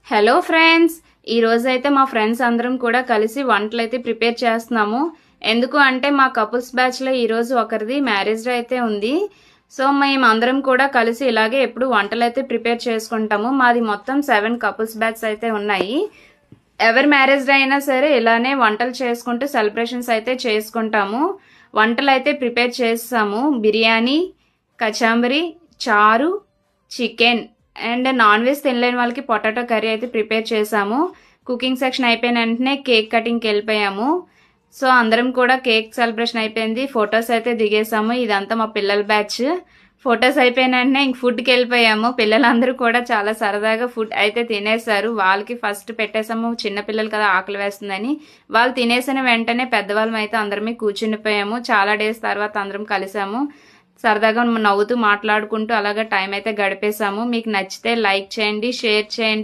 Hello friends, ఈరోజైతే మా friends అందరం కూడా కలిసి వంటలైతే ప్రిపేర్ చేస్తున్నాము. ఎందుకు అంటే మా కపుల్స్ బ్యాచ్లో ఈరోజు ఒకరిది మ్యారేజ్ డే అయితే ఉంది. సో మేము అందరం కూడా కలిసి ఇలాగే ఎప్పుడు వంటలైతే ప్రిపేర్ చేసుకుంటాము. మాది మొత్తం 7 కపుల్స్ బ్యాచ్ అయితే ఉన్నాయి. ఎవరి మ్యారేజ్ డే అయినా సరే ఇలానే వంటలు చేసుకుంటూ సెలబ్రేషన్స్ అయితే చేసుకుంటాము. వంటలు అయితే ప్రిపేర్ చేస్తాము. బిర్యానీ, కచాంబరి, చారు, చికెన్ అండ్ నాన్ వెజ్ తినలేని వాళ్ళకి పొటాటో కర్రీ అయితే ప్రిపేర్ చేసాము. కుకింగ్ సెక్షన్ అయిపోయిన వెంటనే కేక్ కటింగ్కి వెళ్ళిపోయాము. సో అందరం కూడా కేక్ సెలబ్రేషన్ అయిపోయింది. ఫొటోస్ అయితే దిగేసాము. ఇదంతా మా పిల్లల బ్యాచ్. ఫొటోస్ అయిపోయిన వెంటనే ఇంక ఫుడ్కి వెళ్ళిపోయాము. పిల్లలందరూ కూడా చాలా సరదాగా ఫుడ్ అయితే తినేశారు. వాళ్ళకి ఫస్ట్ పెట్టేసాము, చిన్నపిల్లలు కదా ఆకలి వేస్తుందని. వాళ్ళు తినేసిన వెంటనే పెద్దవాళ్ళం అయితే అందరమే కూర్చునిపోయాము. చాలా డేస్ తర్వాత అందరం కలిసాము. సరదాగా నవ్వుతూ మాట్లాడుకుంటూ అలాగే టైం అయితే గడిపేశాము. మీకు నచ్చితే లైక్ చేయండి, షేర్ చేయండి.